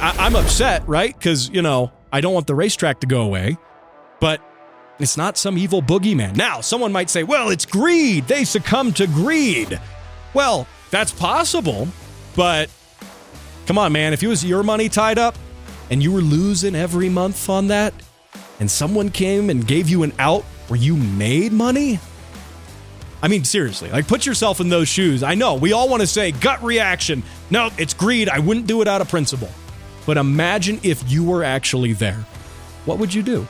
I'm upset, right? Because, I don't want the racetrack to go away, but it's not some evil boogeyman. Now, someone might say, well, it's greed. They succumb to greed. Well, that's possible, but come on, man. If it was your money tied up and you were losing every month on that, and someone came and gave you an out where you made money, I mean, seriously, put yourself in those shoes. I know we all want to say gut reaction. No, it's greed. I wouldn't do it out of principle. But imagine if you were actually there. What would you do?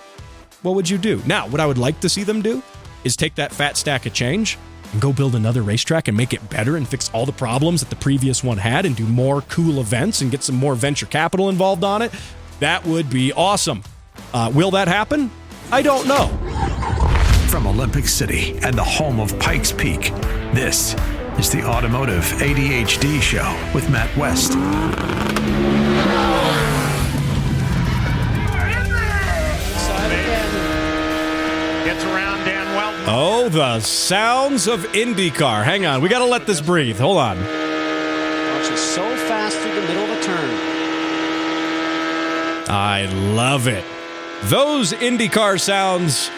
What would you do? Now, what I would like to see them do is take that fat stack of change and go build another racetrack and make it better and fix all the problems that the previous one had and do more cool events and get some more venture capital involved on it. That would be awesome. Will that happen? I don't know. From Olympic City and the home of Pikes Peak, this is the Automotive ADHD Show with Matt West. Gets around Dan Welton. Oh, the sounds of IndyCar. Hang on. We got to let this breathe. Hold on. Launches so fast through the middle of the turn. I love it. Those IndyCar sounds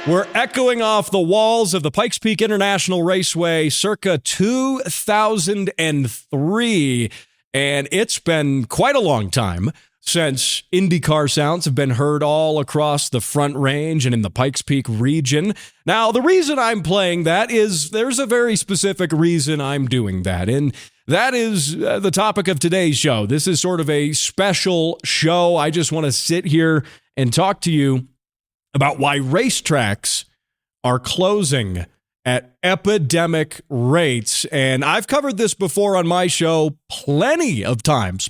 were echoing off the walls of the Pikes Peak International Raceway circa 2003. And it's been quite a long time since IndyCar sounds have been heard all across the Front Range and in the Pikes Peak region. Now, the reason I'm playing that is there's a very specific reason I'm doing that, and that is the topic of today's show. This is sort of a special show. I just want to sit here and talk to you about why racetracks are closing at epidemic rates. And I've covered this before on my show plenty of times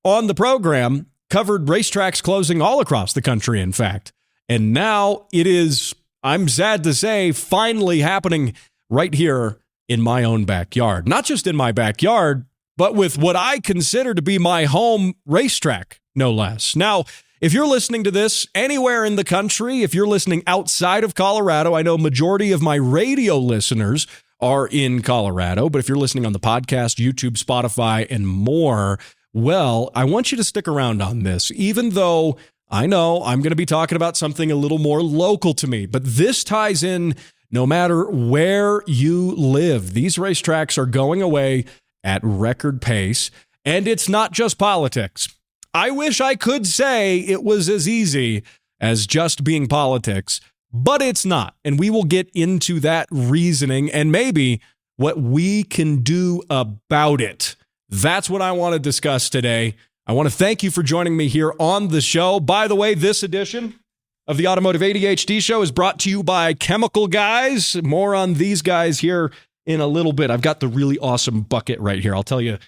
on the program, covered racetracks closing all across the country, in fact. And now it is, I'm sad to say, finally happening right here in my own backyard. Not just in my backyard, but with what I consider to be my home racetrack, no less. Now, if you're listening to this anywhere in the country, if you're listening outside of Colorado, I know majority of my radio listeners are in Colorado, but if you're listening on the podcast, YouTube, Spotify, and more, well, I want you to stick around on this, even though I know I'm going to be talking about something a little more local to me, but this ties in no matter where you live. These racetracks are going away at record pace, and it's not just politics. I wish I could say it was as easy as just being politics, but it's not. And we will get into that reasoning and maybe what we can do about it. That's what I want to discuss today. I want to thank you for joining me here on the show. By the way, this edition of the Automotive ADHD Show is brought to you by Chemical Guys. More on these guys here in a little bit. I've got the really awesome bucket right here. I'll tell you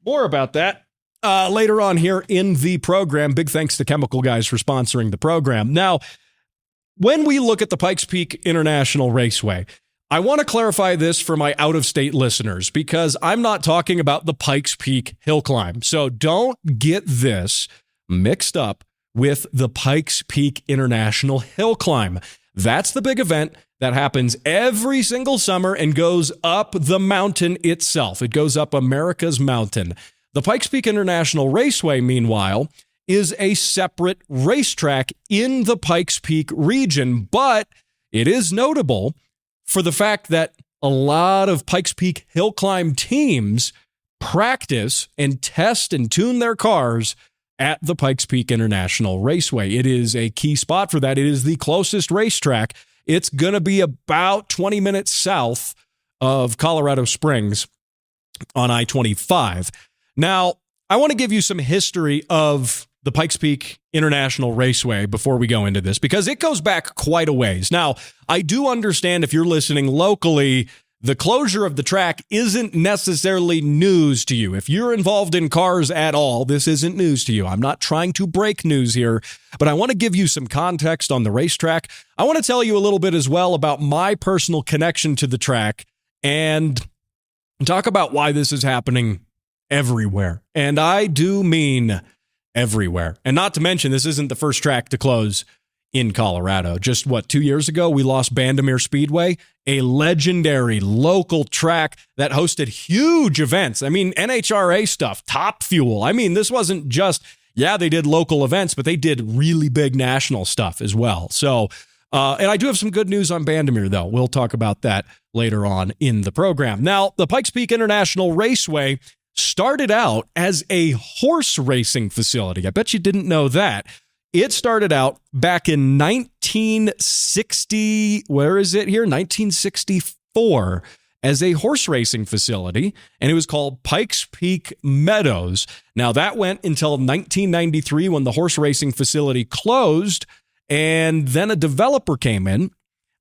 more about that later on here in the program. Big thanks to Chemical Guys for sponsoring the program. Now, when we look at the Pikes Peak International Raceway, I want to clarify this for my out-of-state listeners because I'm not talking about the Pikes Peak Hill Climb. So don't get this mixed up with the Pikes Peak International Hill Climb. That's the big event that happens every single summer and goes up the mountain itself. It goes up America's mountain. The Pikes Peak International Raceway, meanwhile, is a separate racetrack in the Pikes Peak region, but it is notable for the fact that a lot of Pikes Peak Hill Climb teams practice and test and tune their cars at the Pikes Peak International Raceway. It is a key spot for that. It is the closest racetrack. It's going to be about 20 minutes south of Colorado Springs on I-25. Now, I want to give you some history of the Pikes Peak International Raceway before we go into this, because it goes back quite a ways. Now, I do understand if you're listening locally, the closure of the track isn't necessarily news to you. If you're involved in cars at all, this isn't news to you. I'm not trying to break news here, but I want to give you some context on the racetrack. I want to tell you a little bit as well about my personal connection to the track and talk about why this is happening everywhere. And I do mean everywhere. And not to mention, this isn't the first track to close in Colorado. Just 2 years ago, we lost Bandimere Speedway, a legendary local track that hosted huge events. I mean, NHRA stuff, Top Fuel. I mean, this wasn't just, they did local events, but they did really big national stuff as well. So, and I do have some good news on Bandimere, though. We'll talk about that later on in the program. Now, the Pikes Peak International Raceway started out as a horse racing facility. I bet you didn't know that. It started out back in 1960, where is it here? 1964, as a horse racing facility, and it was called Pikes Peak Meadows. Now, that went until 1993 when the horse racing facility closed, and then a developer came in,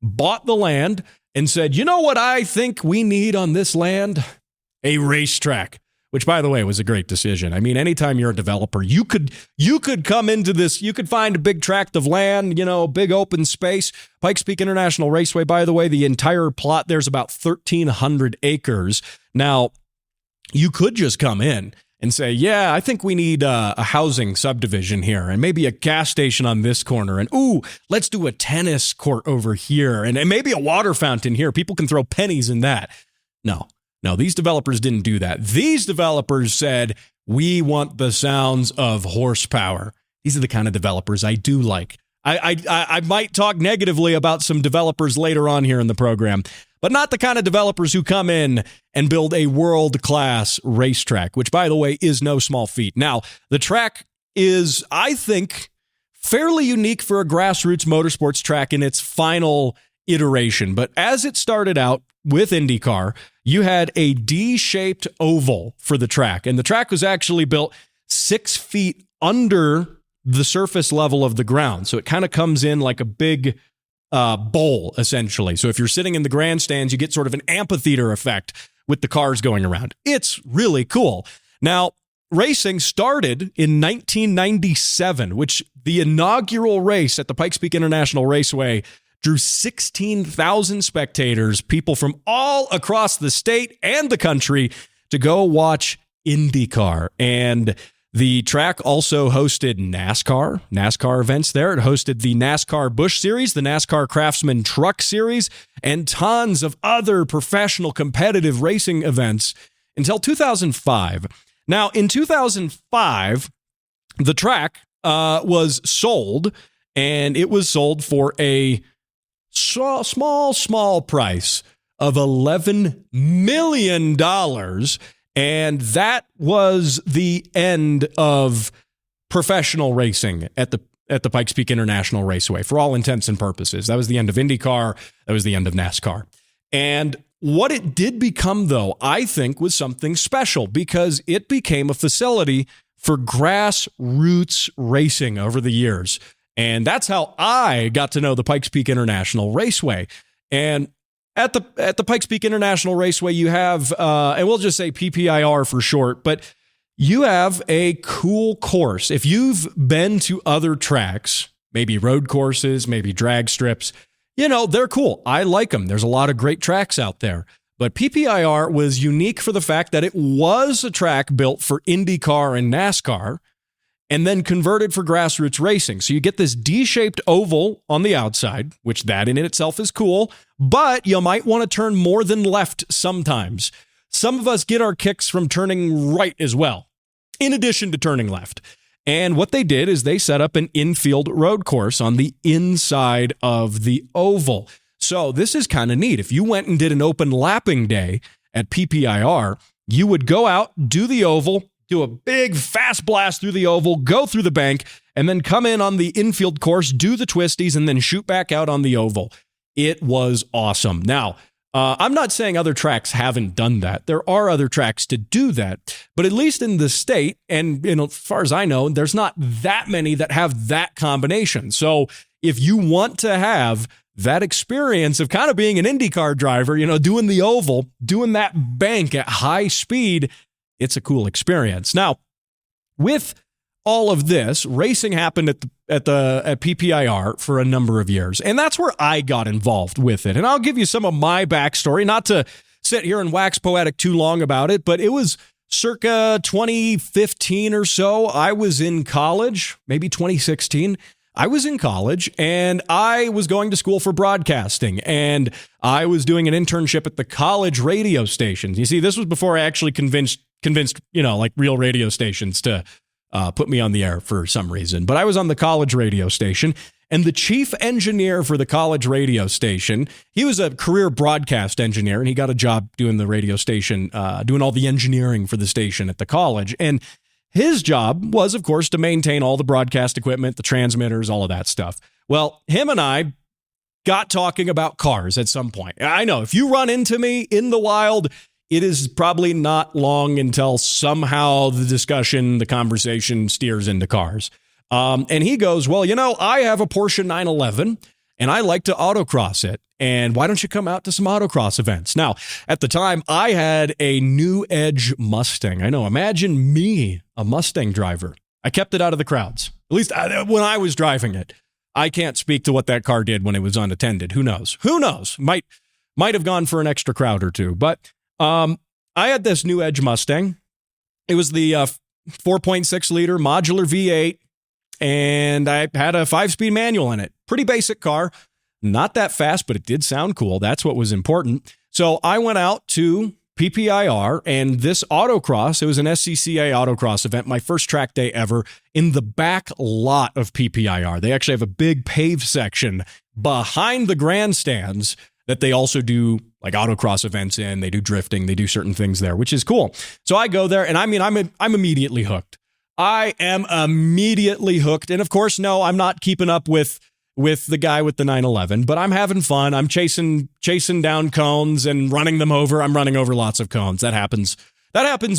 bought the land, and said, you know what I think we need on this land? A racetrack. Which, by the way, was a great decision. I mean, anytime you're a developer, you could come into this, you could find a big tract of land, big open space. Pikes Peak International Raceway, by the way, the entire plot there's about 1,300 acres. Now, you could just come in and say, I think we need a housing subdivision here and maybe a gas station on this corner. And, let's do a tennis court over here and maybe a water fountain here. People can throw pennies in that. No, these developers didn't do that. These developers said, we want the sounds of horsepower. These are the kind of developers I do like. I might talk negatively about some developers later on here in the program, but not the kind of developers who come in and build a world-class racetrack, which, by the way, is no small feat. Now, the track is, I think, fairly unique for a grassroots motorsports track in its final iteration. But as it started out with IndyCar, you had a D-shaped oval for the track, and the track was actually built 6 feet under the surface level of the ground. So it kind of comes in like a big bowl, essentially. So if you're sitting in the grandstands, you get sort of an amphitheater effect with the cars going around. It's really cool. Now, racing started in 1997, which the inaugural race at the Pikes Peak International Raceway drew 16,000 spectators, people from all across the state and the country, to go watch IndyCar. And the track also hosted NASCAR events there. It hosted the NASCAR Busch Series, the NASCAR Craftsman Truck Series, and tons of other professional competitive racing events until 2005. Now, in 2005, the track was sold, and it was sold for a small price of $11 million. And that was the end of professional racing at the Pikes Peak International Raceway, for all intents and purposes. That was the end of IndyCar. That was the end of NASCAR. And what it did become, though, I think, was something special, because it became a facility for grassroots racing over the years. And that's how I got to know the Pikes Peak International Raceway. And at the Pikes Peak International Raceway, you have, and we'll just say PPIR for short, but you have a cool course. If you've been to other tracks, maybe road courses, maybe drag strips, they're cool. I like them. There's a lot of great tracks out there. But PPIR was unique for the fact that it was a track built for IndyCar and NASCAR, and then converted for grassroots racing. So you get this D-shaped oval on the outside, which that in itself is cool, but you might want to turn more than left sometimes. Some of us get our kicks from turning right as well, in addition to turning left. And what they did is they set up an infield road course on the inside of the oval. So this is kind of neat. If you went and did an open lapping day at PPIR, you would go out, do the oval, do a big fast blast through the oval, go through the bank, and then come in on the infield course, do the twisties, and then shoot back out on the oval. It was awesome. Now, I'm not saying other tracks haven't done that. There are other tracks to do that, but at least in the state, and as far as I know, there's not that many that have that combination. So if you want to have that experience of kind of being an IndyCar driver, doing the oval, doing that bank at high speed, it's a cool experience. Now, with all of this, racing happened at PPIR for a number of years, and that's where I got involved with it. And I'll give you some of my backstory, not to sit here and wax poetic too long about it, but it was circa 2015 or so. I was in college, maybe 2016. I was in college and I was going to school for broadcasting, and I was doing an internship at the college radio stations. You see, this was before I actually convinced, like real radio stations to put me on the air for some reason. But I was on the college radio station, and the chief engineer for the college radio station, he was a career broadcast engineer, and he got a job doing the radio station, doing all the engineering for the station at the college. And his job was, of course, to maintain all the broadcast equipment, the transmitters, all of that stuff. Well, him and I got talking about cars at some point. I know if you run into me in the wild, it is probably not long until somehow the conversation steers into cars. And he goes, well, I have a Porsche 911 and I like to autocross it. And why don't you come out to some autocross events? Now, at the time, I had a New Edge Mustang. I know, imagine me, a Mustang driver. I kept it out of the crowds, at least when I was driving it. I can't speak to what that car did when it was unattended. Who knows? Might have gone for an extra crowd or two. But I had this New Edge Mustang. It was the 4.6 liter modular V8, and I had a 5-speed manual in it. Pretty basic car. Not that fast, but it did sound cool. That's what was important. So I went out to PPIR, and this autocross, it was an SCCA autocross event, my first track day ever, in the back lot of PPIR. They actually have a big paved section behind the grandstands that they also do like autocross events in. They do drifting. They do certain things there, which is cool. So I go there, and I'm immediately hooked. I am immediately hooked. And of course, no, I'm not keeping up with the guy with the 911, but I'm having fun. I'm chasing down cones and running them over. I'm running over lots of cones. That happens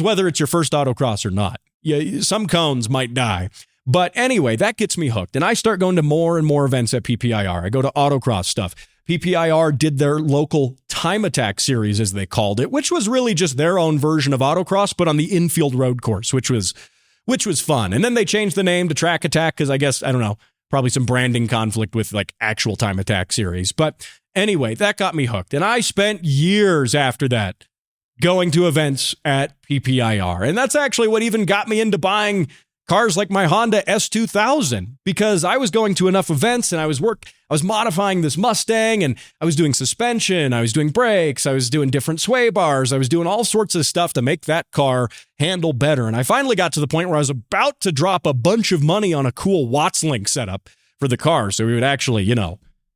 whether it's your first autocross or not. Yeah, some cones might die. But anyway, that gets me hooked. And I start going to more and more events at PPIR. I go to autocross stuff. PPIR did their local Time Attack series, as they called it, which was really just their own version of autocross, but on the infield road course, which was fun. And then they changed the name to Track Attack because I guess, I don't know, probably some branding conflict with like actual Time Attack series. But anyway, that got me hooked. And I spent years after that going to events at PPIR. And that's actually what even got me into buying cars like my Honda S2000, because I was going to enough events and I was modifying this Mustang, and I was doing suspension, I was doing brakes, I was doing different sway bars, I was doing all sorts of stuff to make that car handle better. And I finally got to the point where I was about to drop a bunch of money on a cool Wattslink setup for the car, so we would actually,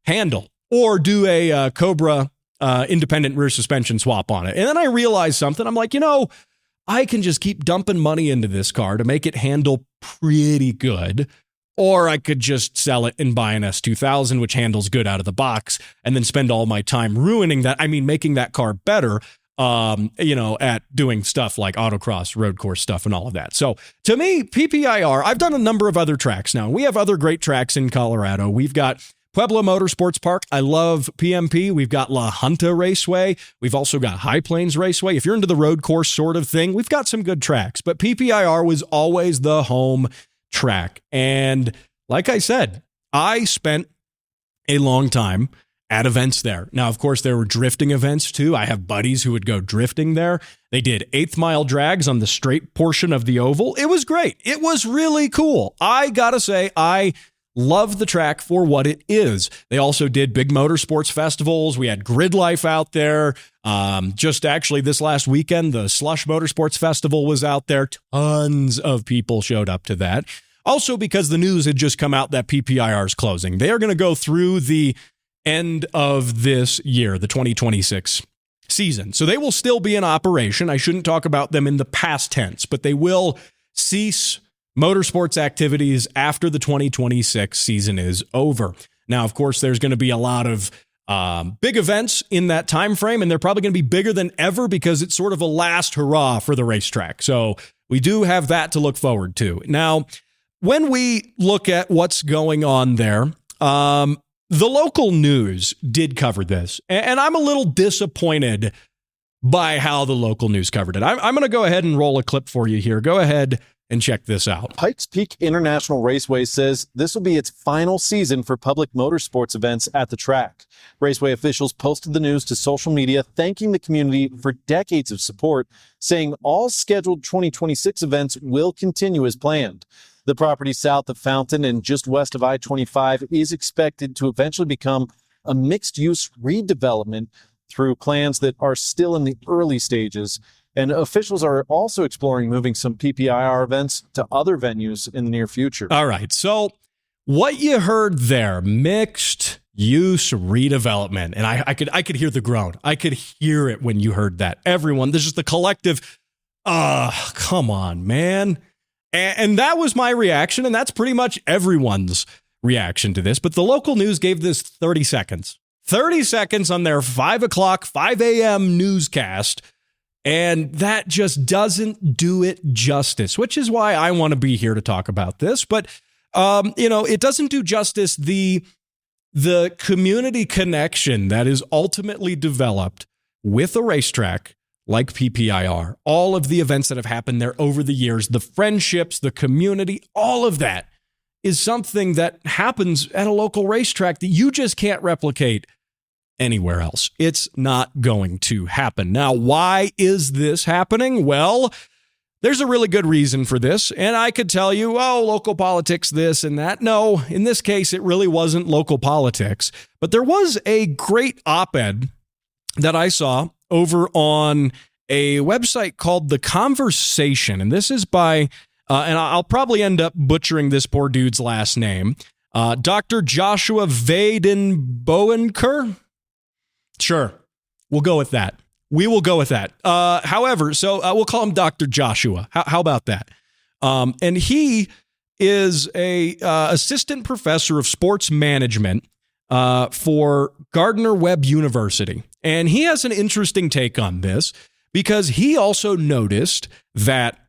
handle or do a Cobra independent rear suspension swap on it. And then I realized something. I'm like, I can just keep dumping money into this car to make it handle pretty good, or I could just sell it and buy an S2000, which handles good out of the box, and then spend all my time ruining that. I mean, making that car better, at doing stuff like autocross, road course stuff, and all of that. So to me, PPIR, I've done a number of other tracks now. We have other great tracks in Colorado. We've got Pueblo Motorsports Park. I love PMP. We've got La Junta Raceway. We've also got High Plains Raceway. If you're into the road course sort of thing, we've got some good tracks. But PPIR was always the home track. And like I said, I spent a long time at events there. Now, of course, there were drifting events too. I have buddies who would go drifting there. They did 8th mile drags on the straight portion of the oval. It was great. It was really cool. I gotta say, I love the track for what it is. They also did big motorsports festivals. We had Grid Life out there. Just actually this last weekend, the Slush Motorsports Festival was out there. Tons of people showed up to that. Also, because the news had just come out that PPIR is closing. They are going to go through the end of this year, the 2026 season. So they will still be in operation. I shouldn't talk about them in the past tense, but they will cease motorsports activities after the 2026 season is over. Now, of course, there's going to be a lot of big events in that time frame, and they're probably going to be bigger than ever because it's sort of a last hurrah for the racetrack. So we do have that to look forward to. Now, when we look at what's going on there, the local news did cover this, and I'm a little disappointed by how the local news covered it. I'm going to go ahead and roll a clip for you here. Go ahead and check this out. Pikes Peak International Raceway says this will be its final season for public motorsports events at the track. Raceway officials posted the news to social media, thanking the community for decades of support, saying all scheduled 2026 events will continue as planned. The property south of Fountain and just west of I-25 is expected to eventually become a mixed-use redevelopment through plans that are still in the early stages. And officials are also exploring moving some PPIR events to other venues in the near future. All right. So what you heard there, mixed use redevelopment. And I could hear the groan. I could hear it when you heard that. Everyone, this is the collective, come on, man. And that was my reaction. And that's pretty much everyone's reaction to this. But the local news gave this 30 seconds. 30 seconds on their 5 a.m. newscast. And that just doesn't do it justice, which is why I want to be here to talk about this. But, it doesn't do justice the community connection that is ultimately developed with a racetrack like PPIR. All of the events that have happened there over the years, the friendships, the community, all of that is something that happens at a local racetrack that you just can't replicate anywhere else. It's not going to happen. Now, why is this happening? Well, there's a really good reason for this. And I could tell you, local politics, this and that. No, in this case, it really wasn't local politics. But there was a great op-ed that I saw over on a website called The Conversation. And this is by, and I'll probably end up butchering this poor dude's last name, Dr. Joshua Weidenboenker. Sure, we'll go with that. We will go with that. However, we'll call him Dr. Joshua. How about that? And he is a assistant professor of sports management for Gardner-Webb University. And he has an interesting take on this because he also noticed that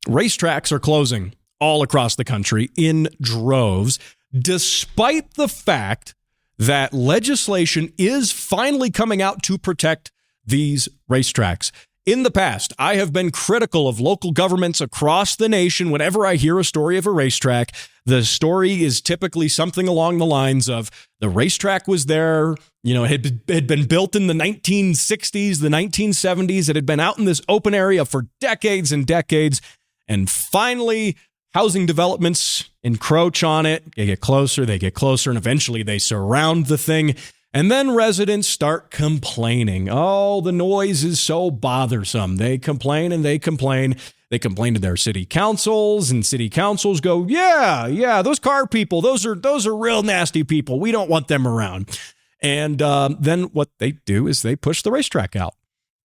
racetracks are closing all across the country in droves, despite the fact that legislation is finally coming out to protect these racetracks. In the past, I have been critical of local governments across the nation. Whenever I hear a story of a racetrack, the story is typically something along the lines of the racetrack was there, it had been built in the 1960s, the 1970s. It had been out in this open area for decades and decades. And finally, housing developments encroach on it. They get closer, and eventually they surround the thing. And then residents start complaining. Oh, the noise is so bothersome. They complain and they complain. They complain to their city councils, and city councils go, yeah, those car people, those are real nasty people. We don't want them around. And then what they do is they push the racetrack out.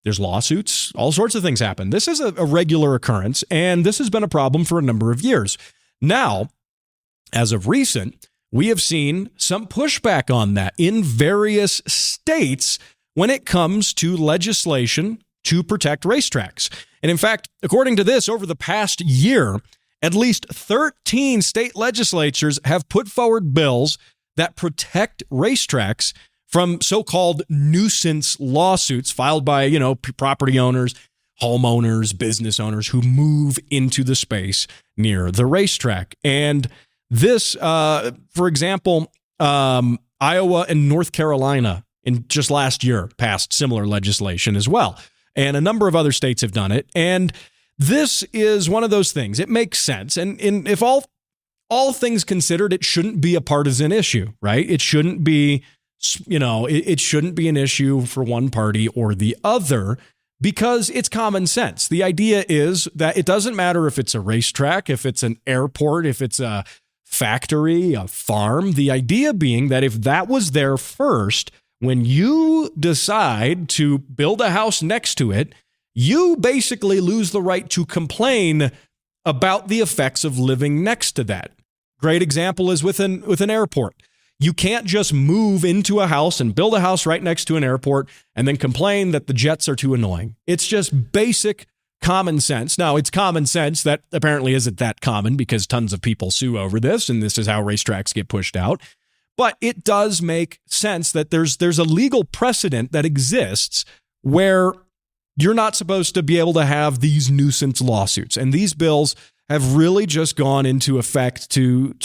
There's lawsuits, all sorts of things happen. This is a regular occurrence, and this has been a problem for a number of years. Now, as of recent, we have seen some pushback on that in various states when it comes to legislation to protect racetracks. And in fact, according to this, over the past year, at least 13 state legislatures have put forward bills that protect racetracks from so-called nuisance lawsuits filed by, property owners, homeowners, business owners who move into the space near the racetrack. And this, for example, Iowa and North Carolina in just last year passed similar legislation as well. And a number of other states have done it. And this is one of those things. It makes sense. And if all things considered, it shouldn't be a partisan issue, right? It shouldn't be, it shouldn't be an issue for one party or the other because it's common sense. The idea is that it doesn't matter if it's a racetrack, if it's an airport, if it's a factory, a farm. The idea being that if that was there first, when you decide to build a house next to it, you basically lose the right to complain about the effects of living next to that. Great example is with an airport. You can't just move into a house and build a house right next to an airport and then complain that the jets are too annoying. It's just basic common sense. Now, it's common sense that apparently isn't that common because tons of people sue over this, and this is how racetracks get pushed out. But it does make sense that there's a legal precedent that exists where you're not supposed to be able to have these nuisance lawsuits. And these bills have really just gone into effect to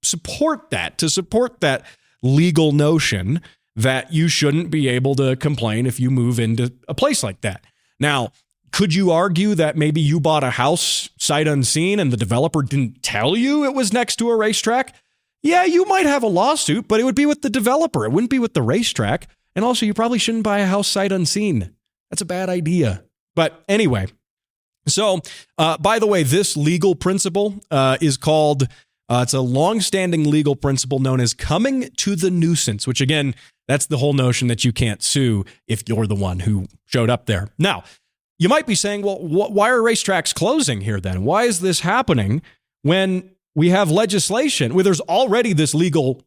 support that legal notion that you shouldn't be able to complain if you move into a place like that. Now, Could you argue that maybe you bought a house sight unseen and the developer didn't tell you it was next to a racetrack? Yeah, you might have a lawsuit, but it would be with the developer. It wouldn't be with the racetrack. And also, you probably shouldn't buy a house sight unseen. That's a bad idea. But anyway, so by the way, this legal principle is called, it's a longstanding legal principle known as coming to the nuisance, which again, that's the whole notion that you can't sue if you're the one who showed up there. Now, you might be saying, well, why are racetracks closing here then? Why is this happening when we have legislation where there's already this legal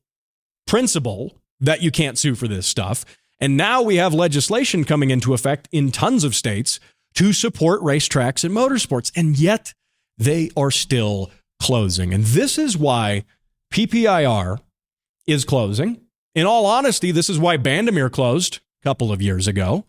principle that you can't sue for this stuff? And now we have legislation coming into effect in tons of states to support racetracks and motorsports. And yet they are still closing. And this is why PPIR is closing. In all honesty, this is why Bandimere closed a couple of years ago.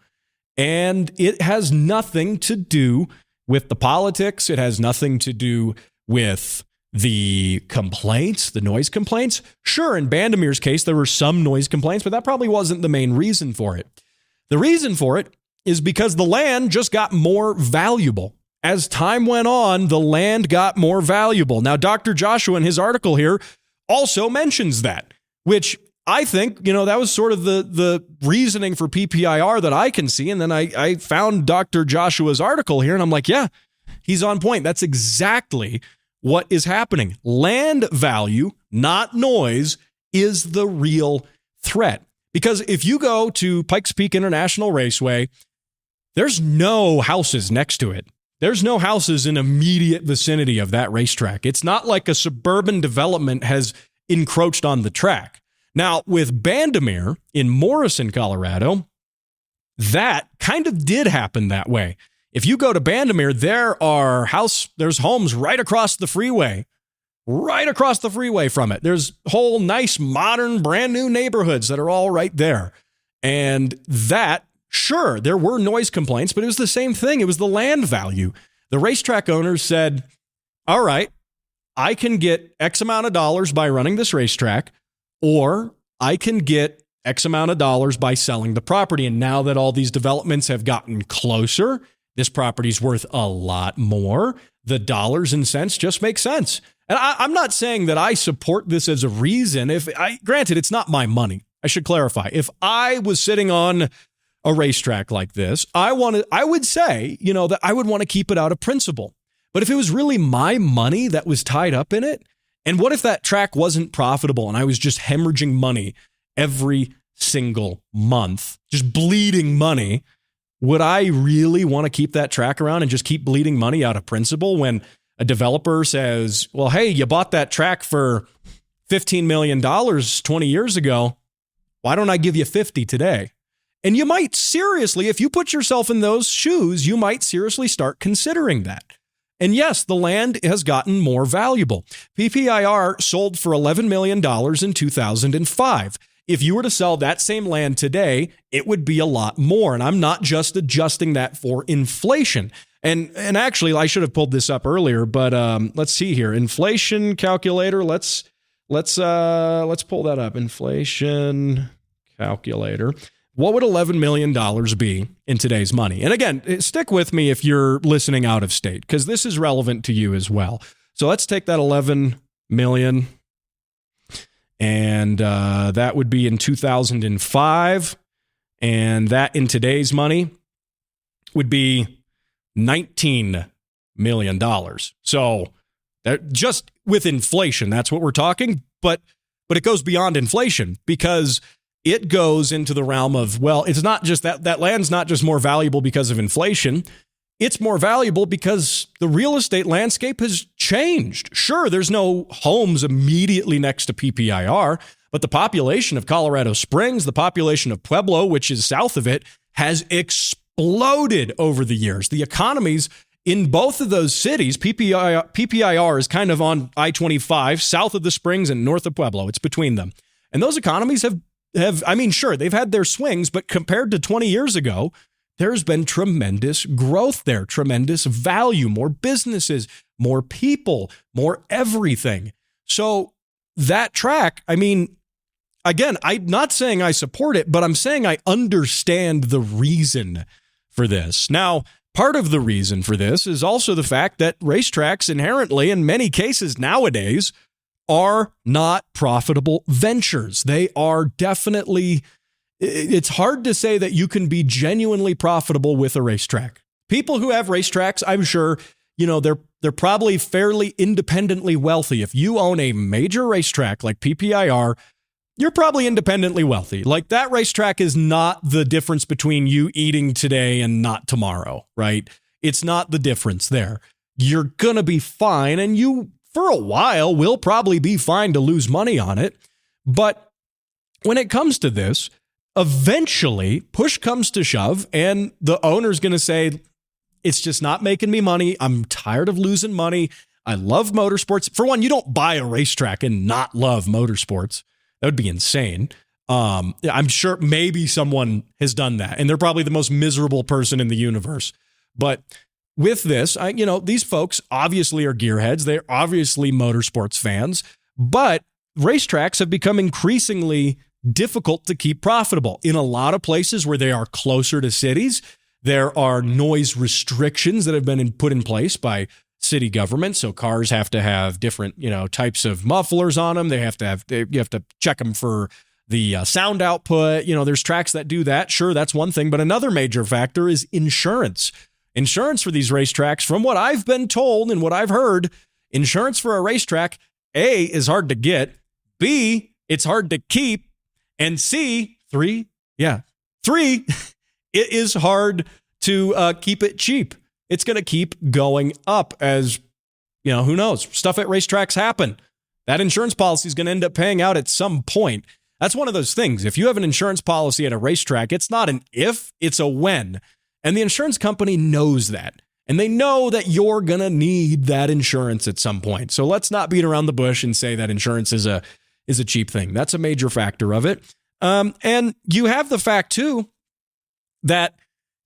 And it has nothing to do with the politics. It has nothing to do with the complaints, the noise complaints. Sure, in Bandimere's case, there were some noise complaints, but that probably wasn't the main reason for it. The reason for it is because the land just got more valuable. As time went on, the land got more valuable. Now, Dr. Joshua in his article here also mentions that, which I think, that was sort of the reasoning for PPIR that I can see. And then I found Dr. Joshua's article here and I'm like, yeah, he's on point. That's exactly what is happening. Land value, not noise, is the real threat. Because if you go to Pikes Peak International Raceway, there's no houses next to it. There's no houses in immediate vicinity of that racetrack. It's not like a suburban development has encroached on the track. Now, with Bandimere in Morrison, Colorado, that kind of did happen that way. If you go to Bandimere, there's homes right across the freeway from it. There's whole nice, modern, brand new neighborhoods that are all right there. And that, sure, there were noise complaints, but it was the same thing. It was the land value. The racetrack owners said, all right, I can get X amount of dollars by running this racetrack, or I can get X amount of dollars by selling the property. And now that all these developments have gotten closer, this property's worth a lot more. The dollars and cents just make sense. And I'm not saying that I support this as a reason. Granted, it's not my money. I should clarify. If I was sitting on a racetrack like this, I would say, that I would want to keep it out of principle. But if it was really my money that was tied up in it, and what if that track wasn't profitable and I was just hemorrhaging money every single month, just bleeding money? Would I really want to keep that track around and just keep bleeding money out of principle when a developer says, well, hey, you bought that track for $15 million 20 years ago. Why don't I give you 50 today? And you might seriously, if you put yourself in those shoes, you might seriously start considering that. And yes, the land has gotten more valuable. PPIR sold for $11 million in 2005. If you were to sell that same land today, it would be a lot more. And I'm not just adjusting that for inflation. And actually, I should have pulled this up earlier, but let's see here. Inflation calculator. Let's pull that up. Inflation calculator. What would $11 million be in today's money? And again, stick with me if you're listening out of state, because this is relevant to you as well. So let's take that 11 million. And that would be in 2005. And that in today's money would be $19 million. So that just with inflation, that's what we're talking. But it goes beyond inflation, because it goes into the realm of, well, it's not just that land's not just more valuable because of inflation. It's more valuable because the real estate landscape has changed. Sure, there's no homes immediately next to PPIR, but the population of Colorado Springs, the population of Pueblo, which is south of it, has exploded over the years. The economies in both of those cities, PPIR is kind of on I-25, south of the Springs and north of Pueblo. It's between them. And those economies have sure, they've had their swings, but compared to 20 years ago, there's been tremendous growth there, tremendous value, more businesses, more people, more everything. So that track, again, I'm not saying I support it, but I'm saying I understand the reason for this. Now, Part of the reason for this is also the fact that racetracks inherently, in many cases nowadays, are not profitable ventures. They are definitely, it's hard to say that you can be genuinely profitable with a racetrack. People who have racetracks, I'm sure, they're probably fairly independently wealthy. If you own a major racetrack like PPIR, you're probably independently wealthy. Like, that racetrack is not the difference between you eating today and not tomorrow, right? It's not the difference there. You're going to be fine, and you, for a while, will probably be fine to lose money on it. But when it comes to this, eventually push comes to shove, and the owner's going to say, it's just not making me money. I'm tired of losing money. I love motorsports. For one, you don't buy a racetrack and not love motorsports. That would be insane. I'm sure maybe someone has done that, and they're probably the most miserable person in the universe. But with this, these folks obviously are gearheads. They're obviously motorsports fans, but racetracks have become increasingly difficult to keep profitable. In a lot of places where they are closer to cities, there are noise restrictions that have been put in place by city government. So cars have to have different, types of mufflers on them. You have to check them for the sound output. There's tracks that do that. Sure, that's one thing. But another major factor is insurance. Insurance for these racetracks, from what I've been told and what I've heard, insurance for a racetrack, A, is hard to get. B, it's hard to keep. And three, it is hard to keep it cheap. It's going to keep going up as, who knows? Stuff at racetracks happen. That insurance policy is going to end up paying out at some point. That's one of those things. If you have an insurance policy at a racetrack, it's not an if, it's a when. And the insurance company knows that. And they know that you're going to need that insurance at some point. So let's not beat around the bush and say that insurance is a cheap thing. That's a major factor of it. And you have the fact, too, that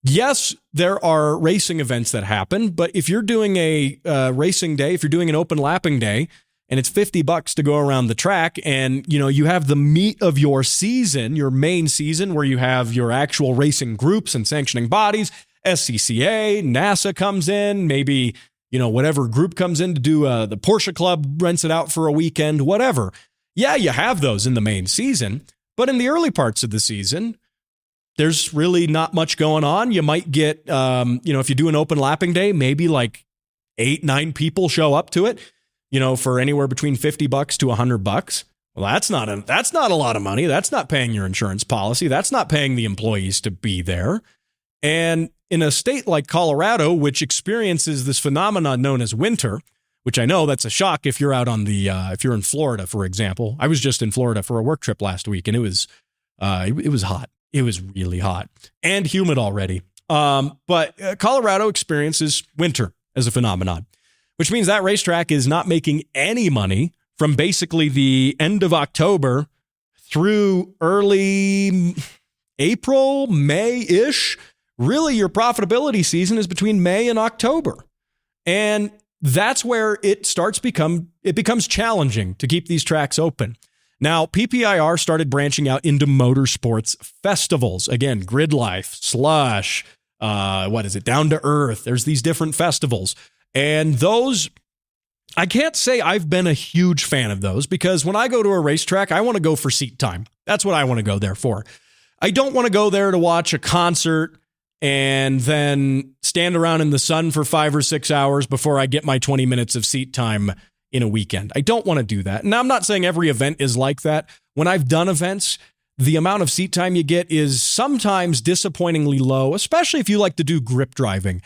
yes, there are racing events that happen, but if you're doing a racing day, if you're doing an open lapping day, and it's $50 to go around the track, and you have the meat of your season, your main season, where you have your actual racing groups and sanctioning bodies, SCCA, NASA comes in, maybe whatever group comes in to do the Porsche Club rents it out for a weekend, whatever. Yeah, you have those in the main season, but in the early parts of the season, there's really not much going on. You might get, if you do an open lapping day, maybe like 8-9 people show up to it, for anywhere between $50 to $100. Well, that's not a lot of money. That's not paying your insurance policy. That's not paying the employees to be there. And in a state like Colorado, which experiences this phenomenon known as winter, which I know that's a shock if you're out on if you're in Florida, for example. I was just in Florida for a work trip last week, and it was hot. It was really hot and humid already. But Colorado experiences winter as a phenomenon, which means that racetrack is not making any money from basically the end of October through early April, May-ish. Really, your profitability season is between May and October. And that's where it becomes challenging to keep these tracks open. Now, PPIR started branching out into motorsports festivals. Again, Grid Life, Slush, Down to Earth. There's these different festivals. And those, I can't say I've been a huge fan of those, because when I go to a racetrack, I want to go for seat time. That's what I want to go there for. I don't want to go there to watch a concert and then stand around in the sun for 5 or 6 hours before I get my 20 minutes of seat time in a weekend. I don't want to do that. Now, I'm not saying every event is like that. When I've done events, the amount of seat time you get is sometimes disappointingly low, especially if you like to do grip driving.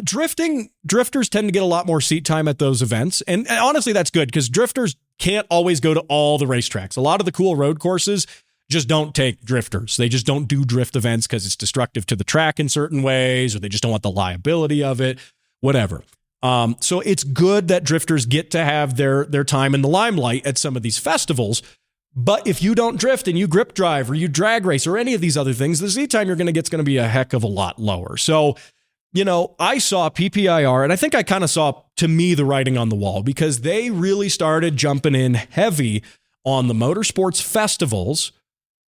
Drifters tend to get a lot more seat time at those events. And honestly, that's good, because drifters can't always go to all the racetracks. A lot of the cool road courses just don't take drifters. They just don't do drift events because it's destructive to the track in certain ways, or they just don't want the liability of it, whatever. So it's good that drifters get to have their time in the limelight at some of these festivals. But if you don't drift and you grip drive or you drag race or any of these other things, the seat time you're going to get is going to be a heck of a lot lower. So, I saw PPIR, and I think I kind of saw, to me, the writing on the wall, because they really started jumping in heavy on the motorsports festivals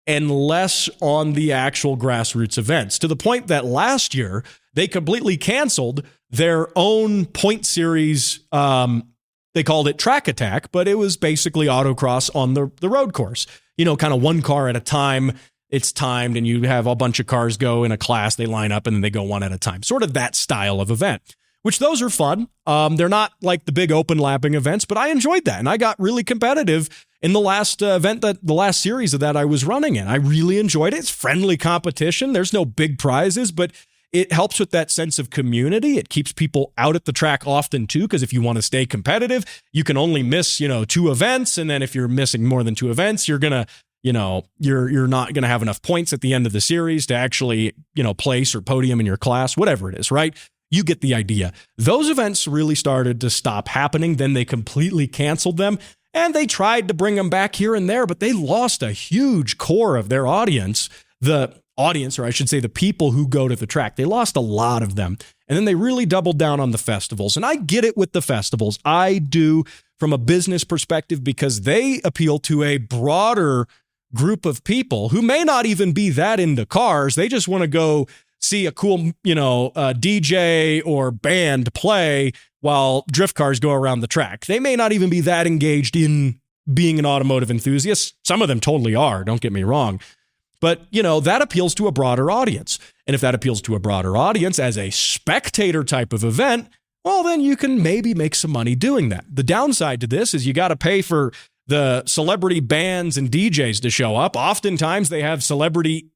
and less on the actual grassroots events, to the point that last year they completely canceled their own point series. They called it Track Attack, but it was basically autocross on the road course. Kind of one car at a time. It's timed, and you have a bunch of cars go in a class. They line up, and then they go one at a time. Sort of that style of event, which those are fun. They're not like the big open lapping events, but I enjoyed that, and I got really competitive in the last the last series of that I was running in. I really enjoyed it. It's friendly competition. There's no big prizes, but it helps with that sense of community. It keeps people out at the track often too, because if you want to stay competitive, you can only miss, 2 events. And then if you're missing more than 2 events, you're going to, you're not going to have enough points at the end of the series to actually, place or podium in your class, whatever it is, right? You get the idea. Those events really started to stop happening. Then they completely canceled them, and they tried to bring them back here and there, but they lost a huge core of their audience. The audience, or I should say the people who go to the track, they lost a lot of them. And then they really doubled down on the festivals. And I get it with the festivals. I do from a business perspective, because they appeal to a broader group of people who may not even be that into cars. They just want to go see a cool, DJ or band play while drift cars go around the track. They may not even be that engaged in being an automotive enthusiast. Some of them totally are, don't get me wrong. But, that appeals to a broader audience. And if that appeals to a broader audience as a spectator type of event, well, then you can maybe make some money doing that. The downside to this is you got to pay for the celebrity bands and DJs to show up. Oftentimes they have celebrity,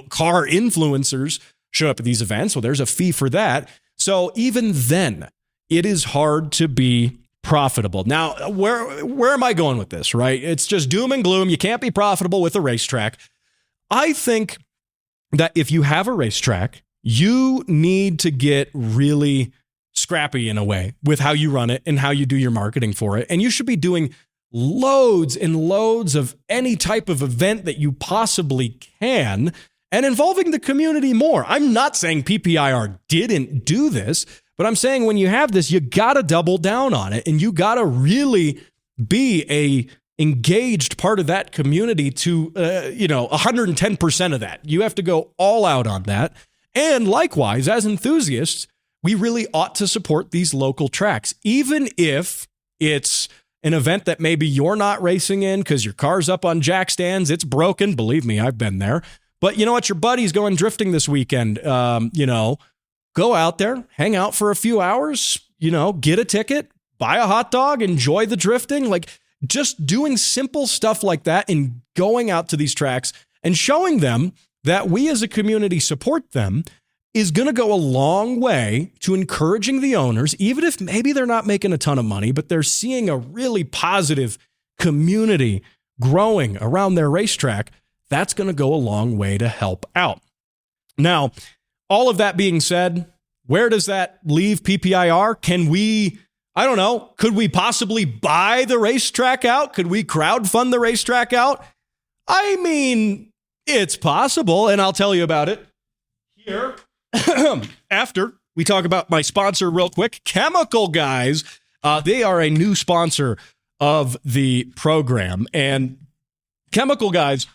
car influencers show up at these events. So there's a fee for that. So even then, it is hard to be profitable. Now, where am I going with this, right? It's just doom and gloom. You can't be profitable with a racetrack. I think that if you have a racetrack, you need to get really scrappy in a way with how you run it and how you do your marketing for it. And you should be doing loads and loads of any type of event that you possibly can and involving the community more. I'm not saying PPIR didn't do this, but I'm saying when you have this, you got to double down on it, and you got to really be a engaged part of that community to, 110% of that. You have to go all out on that. And likewise, as enthusiasts, we really ought to support these local tracks, even if it's an event that maybe you're not racing in because your car's up on jack stands. It's broken. Believe me, I've been there. But you know what? Your buddy's going drifting this weekend. Go out there, hang out for a few hours, get a ticket, buy a hot dog, enjoy the drifting. Like, just doing simple stuff like that and going out to these tracks and showing them that we as a community support them is going to go a long way to encouraging the owners, even if maybe they're not making a ton of money, but they're seeing a really positive community growing around their racetrack. That's going to go a long way to help out. Now, all of that being said, where does that leave PPIR? Can we, I don't know, could we possibly buy the racetrack out? Could we crowdfund the racetrack out? I mean, it's possible, and I'll tell you about it here after we talk about my sponsor real quick, Chemical Guys. They are a new sponsor of the program, and Chemical Guys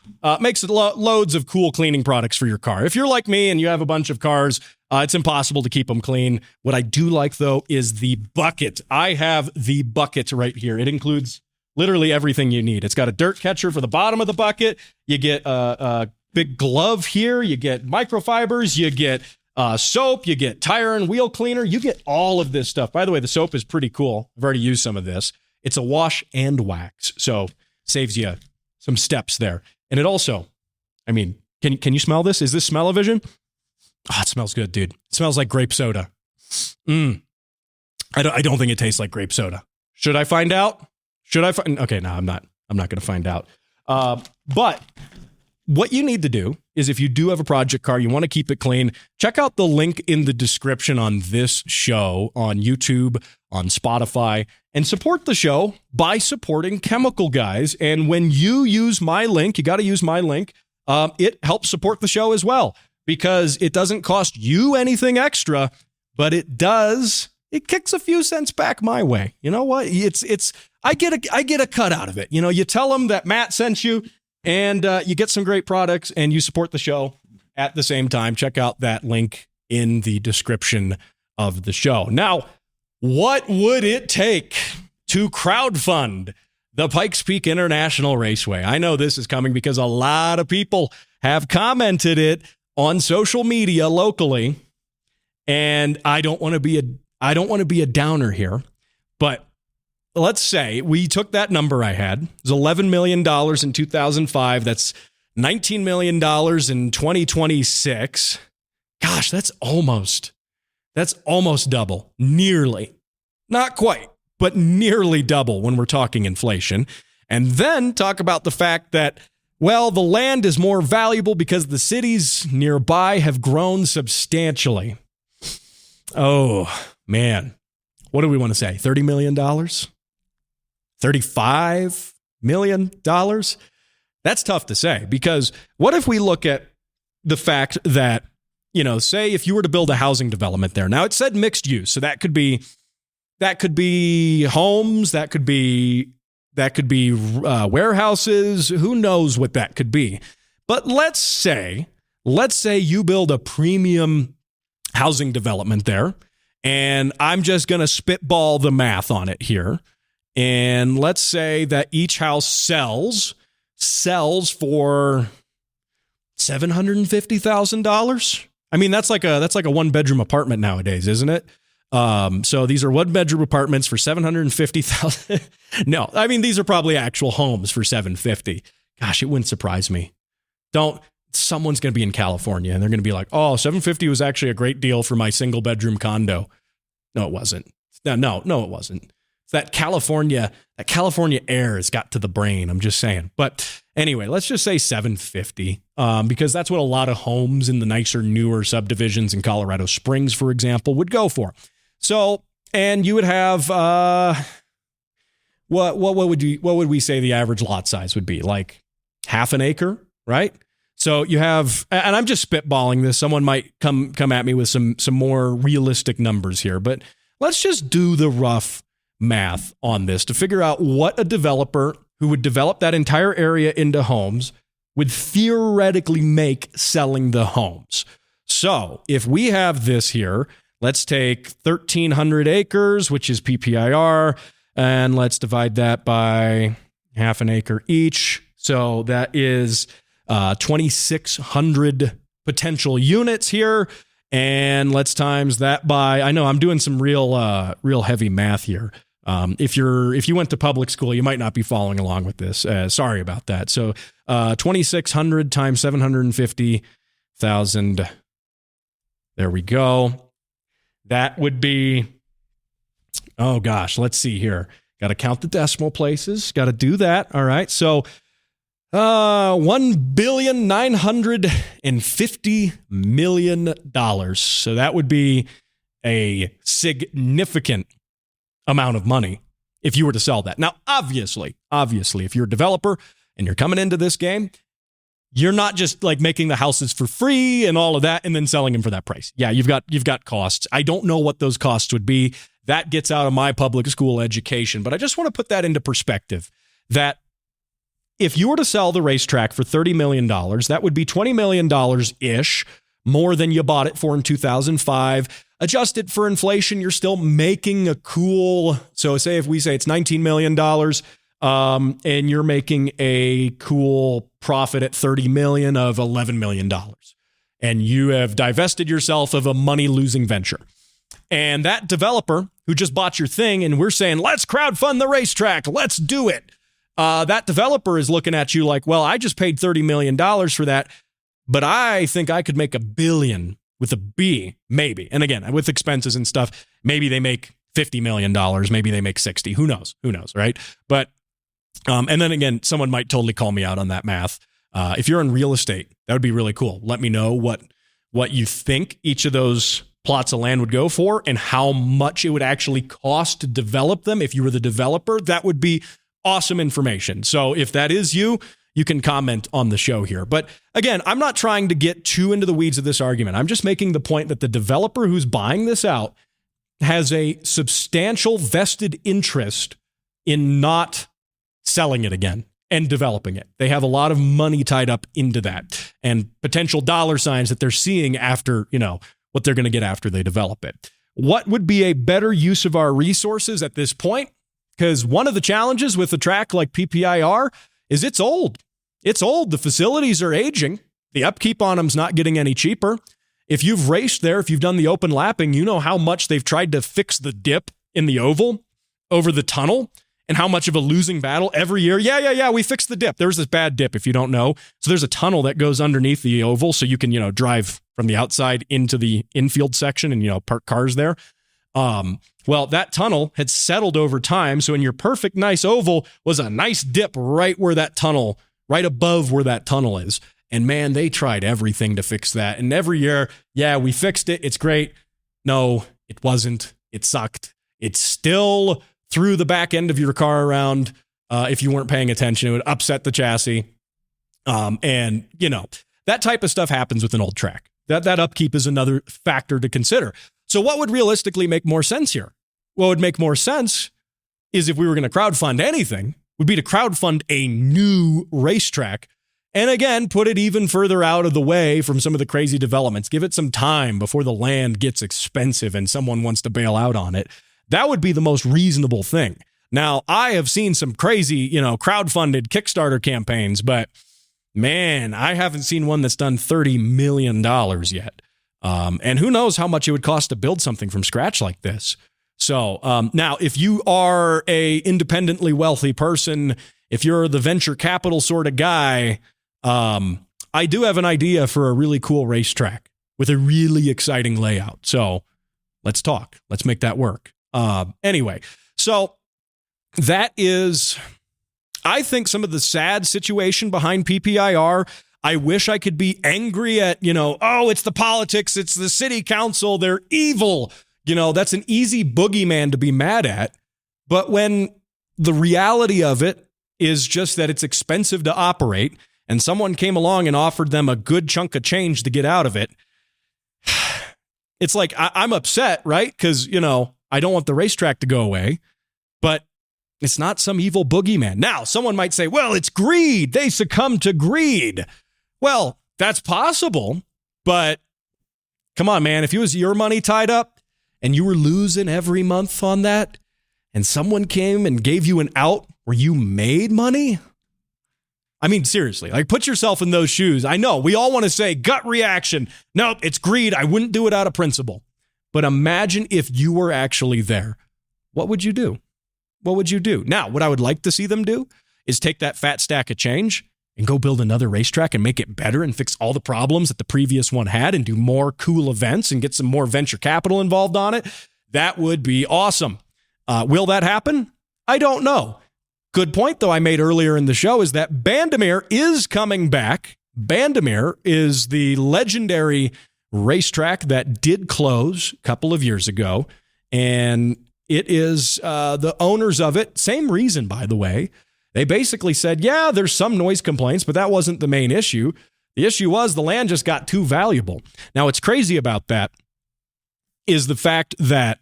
makes loads of cool cleaning products for your car. If you're like me and you have a bunch of cars, it's impossible to keep them clean. What I do like, though, is the bucket. I have the bucket right here. It includes literally everything you need. It's got a dirt catcher for the bottom of the bucket. You get a big glove here. You get microfibers. You get soap. You get tire and wheel cleaner. You get all of this stuff. By the way, the soap is pretty cool. I've already used some of this. It's a wash and wax, so saves you some steps there. And it also, I mean, can you smell this? Is this smell-o-vision? Oh, it smells good, dude. It smells like grape soda. I don't think it tastes like grape soda. Should I find out? Okay, no, I'm not going to find out. But what you need to do is, if you do have a project car, you want to keep it clean, check out the link in the description on this show on YouTube, on Spotify, and support the show by supporting Chemical Guys. And when you use my link, you got to use my link. It helps support the show as well, because it doesn't cost you anything extra, but it kicks a few cents back my way. You know what? I get a cut out of it. You tell them that Matt sent you, and you get some great products, and you support the show at the same time. Check out that link in the description of the show. Now, what would it take to crowdfund the Pikes Peak International Raceway? I know this is coming because a lot of people have commented it on social media locally, and I don't want to be a downer here, but let's say we took that number I had. It was $11 million in 2005. That's $19 million in 2026. Gosh, that's almost double. Nearly. Not quite, but nearly double when we're talking inflation. And then talk about the fact that, well, the land is more valuable because the cities nearby have grown substantially. Oh, man. What do we want to say? $30 million? $35 million? That's tough to say, because what if we look at the fact that, say if you were to build a housing development there. Now, it said mixed use, so that could be homes, that could be warehouses, who knows what that could be. But let's say you build a premium housing development there, and I'm just going to spitball the math on it here. And let's say that each house sells for $750,000. I mean, that's like a 1-bedroom apartment nowadays, isn't it? So these are 1-bedroom apartments for $750,000. No, I mean, these are probably actual homes for $750,000. Gosh, it wouldn't surprise me. Someone's going to be in California and they're going to be like, oh, $750,000 was actually a great deal for my 1-bedroom condo. No, it wasn't. No, it wasn't. That California air has got to the brain. I'm just saying. But anyway, let's just say $750,000, because that's what a lot of homes in the nicer, newer subdivisions in Colorado Springs, for example, would go for. So, and you would have what would we say the average lot size would be? Like half an acre, right? So you have, and I'm just spitballing this. Someone might come at me with some more realistic numbers here, but let's just do the rough math on this to figure out what a developer who would develop that entire area into homes would theoretically make selling the homes. So if we have this here, let's take 1,300 acres, which is PPIR, and let's divide that by half an acre each. So that is 2,600 potential units here. And let's times that by, I know I'm doing some real heavy math here. If you went to public school, you might not be following along with this. Sorry about that. So 2,600 times 750,000. There we go. That would be, oh gosh, let's see here. Got to count the decimal places. Got to do that. All right. So $1,950,000,000. So that would be a significant amount of money if you were to sell that. Now, obviously, if you're a developer and you're coming into this game, you're not just like making the houses for free and all of that and then selling them for that price. Yeah, you've got costs. I don't know what those costs would be. That gets out of my public school education, but I just want to put that into perspective that if you were to sell the racetrack for $30 million, that would be $20 million-ish more than you bought it for in 2005. Adjusted for inflation, you're still making a cool, so say if we say it's $19 million and you're making a cool profit at $30 million of $11 million, and you have divested yourself of a money-losing venture. And that developer who just bought your thing and we're saying, let's crowdfund the racetrack, let's do it. That developer is looking at you like, well, I just paid $30 million for that, but I think I could make $1 billion with a B, maybe. And again, with expenses and stuff, maybe they make $50 million, maybe they make 60. Who knows, right? But, and then again, someone might totally call me out on that math. If you're in real estate, that would be really cool. Let me know what you think each of those plots of land would go for and how much it would actually cost to develop them. If you were the developer, that would be awesome information. So if that is you can comment on the show here. But again, I'm not trying to get too into the weeds of this argument. I'm just making the point that the developer who's buying this out has a substantial vested interest in not selling it again and developing it. They have a lot of money tied up into that and potential dollar signs that they're seeing after, what they're going to get after they develop it. What would be a better use of our resources at this point? Because one of the challenges with a track like PPIR is it's old. It's old. The facilities are aging. The upkeep on them's not getting any cheaper. If you've raced there, if you've done the open lapping, you know how much they've tried to fix the dip in the oval over the tunnel and how much of a losing battle every year. Yeah, we fixed the dip. There's this bad dip, if you don't know. So there's a tunnel that goes underneath the oval so you can, drive from the outside into the infield section and, park cars there. Well, that tunnel had settled over time. So in your perfect nice oval was a nice dip right above where that tunnel is. And man, they tried everything to fix that. And every year, we fixed it. It's great. No, it wasn't. It sucked. It still threw the back end of your car around. If you weren't paying attention, it would upset the chassis. And that type of stuff happens with an old track. That upkeep is another factor to consider. So what would realistically make more sense here? What would make more sense is if we were going to crowdfund anything, would be to crowdfund a new racetrack. And again, put it even further out of the way from some of the crazy developments. Give it some time before the land gets expensive and someone wants to bail out on it. That would be the most reasonable thing. Now, I have seen some crazy, crowdfunded Kickstarter campaigns, but man, I haven't seen one that's done $30 million yet. And who knows how much it would cost to build something from scratch like this. So now, if you are a independently wealthy person, if you're the venture capital sort of guy, I do have an idea for a really cool racetrack with a really exciting layout. So let's talk. Let's make that work. Anyway, so that is, I think, some of the sad situation behind PPIR. I wish I could be angry at, it's the politics, it's the city council, they're evil. That's an easy boogeyman to be mad at. But when the reality of it is just that it's expensive to operate and someone came along and offered them a good chunk of change to get out of it, it's like, I'm upset, right? Because, I don't want the racetrack to go away, but it's not some evil boogeyman. Now, someone might say, well, it's greed. They succumb to greed. Well, that's possible, but come on, man. If it was your money tied up and you were losing every month on that and someone came and gave you an out where you made money, I mean, seriously, put yourself in those shoes. I know we all want to say gut reaction. Nope, it's greed. I wouldn't do it out of principle. But imagine if you were actually there. What would you do? What would you do? Now, what I would like to see them do is take that fat stack of change and go build another racetrack and make it better and fix all the problems that the previous one had and do more cool events and get some more venture capital involved on it. That would be awesome. Will that happen? I don't know. Good point, though, I made earlier in the show is that Bandimere is coming back. Bandimere is the legendary racetrack that did close a couple of years ago. And it is the owners of it. Same reason, by the way. They basically said, yeah, there's some noise complaints, but that wasn't the main issue. The issue was the land just got too valuable. Now, what's crazy about that is the fact that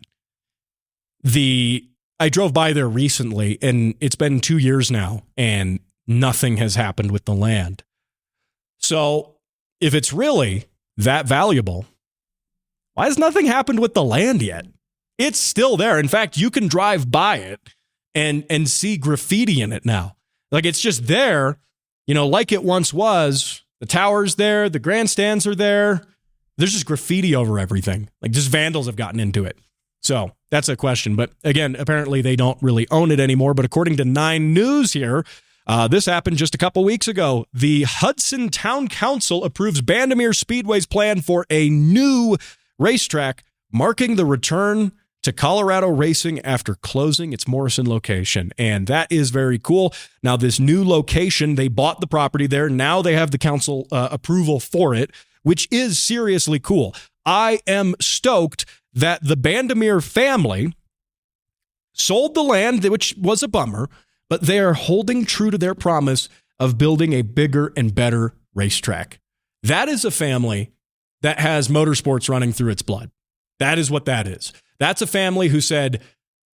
I drove by there recently, and it's been 2 years now, and nothing has happened with the land. So if it's really that valuable, why has nothing happened with the land yet? It's still there. In fact, you can drive by it and see graffiti in it now. It's just there, like it once was. The tower's there. The grandstands are there. There's just graffiti over everything. Just vandals have gotten into it. So that's a question. But again, apparently they don't really own it anymore. But according to 9 News here, this happened just a couple weeks ago. The Hudson Town Council approves Bandimere Speedway's plan for a new racetrack, marking the return to Colorado racing after closing its Morrison location. And that is very cool. Now, this new location, they bought the property there. Now they have the council approval for it, which is seriously cool. I am stoked that the Bandimere family sold the land, which was a bummer, but they are holding true to their promise of building a bigger and better racetrack. That is a family that has motorsports running through its blood. That is what that is. That's a family who said,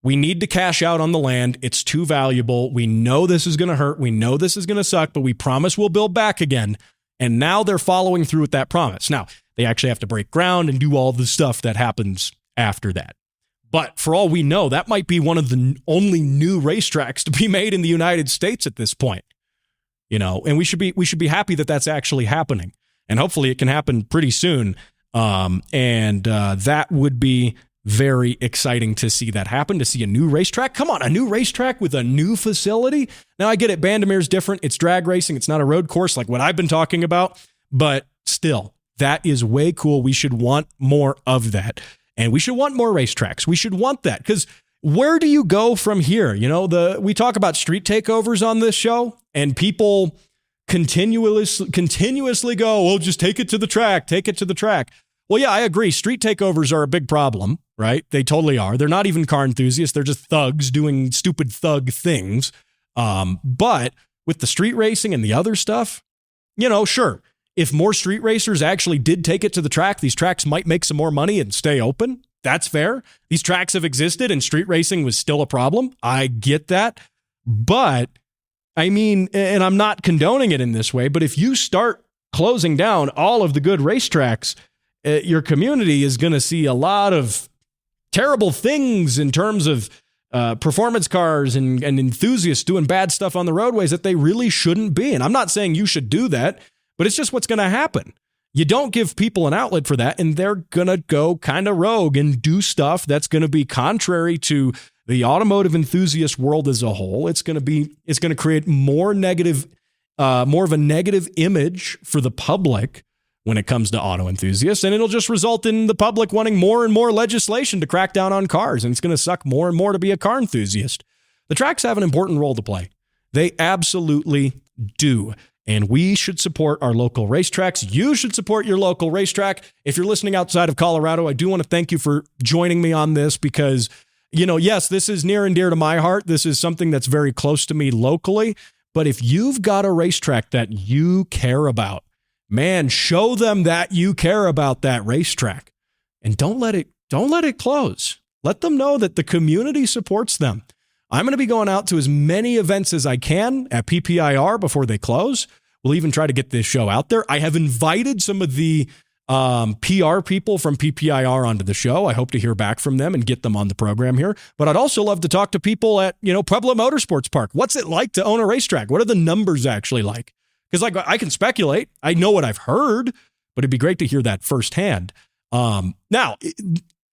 we need to cash out on the land. It's too valuable. We know this is going to hurt. We know this is going to suck, but we promise we'll build back again. And now they're following through with that promise. Now, they actually have to break ground and do all the stuff that happens after that. But for all we know, that might be one of the only new racetracks to be made in the United States at this point. And we should be happy that that's actually happening. And hopefully it can happen pretty soon. That would be very exciting to see that happen, to see a new racetrack. Come on, a new racetrack with a new facility. Now, I get it. Bandamir's different. It's drag racing. It's not a road course like what I've been talking about. But still, that is way cool. We should want more of that. And we should want more racetracks. We should want that, because where do you go from here? We talk about street takeovers on this show, and people continuously go, well, just take it to the track. Well, yeah, I agree. Street takeovers are a big problem, right? They totally are. They're not even car enthusiasts. They're just thugs doing stupid thug things. But with the street racing and the other stuff, sure, if more street racers actually did take it to the track, these tracks might make some more money and stay open. That's fair. These tracks have existed and street racing was still a problem. I get that. But I mean, and I'm not condoning it in this way, but if you start closing down all of the good racetracks, your community is going to see a lot of terrible things in terms of performance cars and enthusiasts doing bad stuff on the roadways that they really shouldn't be. And I'm not saying you should do that, but it's just what's going to happen. You don't give people an outlet for that, and they're going to go kind of rogue and do stuff that's going to be contrary to the automotive enthusiast world as a whole. It's going to create more of a negative image for the public when it comes to auto enthusiasts, and it'll just result in the public wanting more and more legislation to crack down on cars, and it's going to suck more and more to be a car enthusiast. The tracks have an important role to play. They absolutely do. And we should support our local racetracks. You should support your local racetrack. If you're listening outside of Colorado, I do want to thank you for joining me on this because, yes, this is near and dear to my heart. This is something that's very close to me locally. But if you've got a racetrack that you care about, man, show them that you care about that racetrack. And don't let it close. Let them know that the community supports them. I'm going to be going out to as many events as I can at PPIR before they close. We'll even try to get this show out there. I have invited some of the PR people from PPIR onto the show. I hope to hear back from them and get them on the program here. But I'd also love to talk to people at, Pueblo Motorsports Park. What's it like to own a racetrack? What are the numbers actually like? Because I can speculate. I know what I've heard, but it'd be great to hear that firsthand. Now,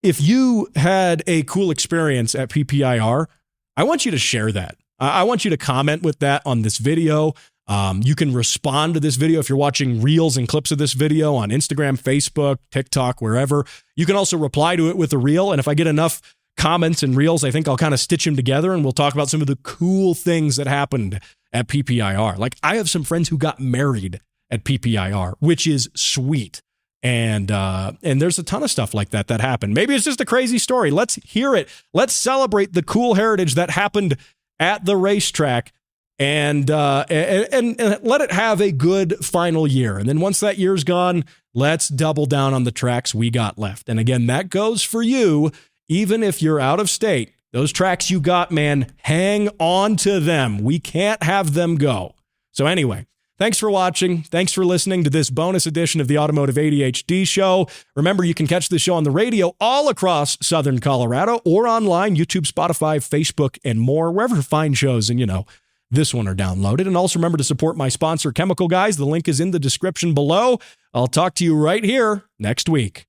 if you had a cool experience at PPIR, I want you to share that. I want you to comment with that on this video. You can respond to this video if you're watching reels and clips of this video on Instagram, Facebook, TikTok, wherever. You can also reply to it with a reel. And if I get enough comments and reels, I think I'll kind of stitch them together and we'll talk about some of the cool things that happened at PPIR. Like I have some friends who got married at PPIR, which is sweet. And there's a ton of stuff like that happened. Maybe it's just a crazy story. Let's hear it. Let's celebrate the cool heritage that happened at the racetrack and let it have a good final year. And then once that year's gone, let's double down on the tracks we got left. And again, that goes for you, even if you're out of state. Those tracks you got, man, hang on to them. We can't have them go. So anyway, thanks for watching. Thanks for listening to this bonus edition of the Automotive ADHD show. Remember, you can catch the show on the radio all across Southern Colorado or online, YouTube, Spotify, Facebook, and more, wherever fine shows and, this one are downloaded. And also remember to support my sponsor, Chemical Guys. The link is in the description below. I'll talk to you right here next week.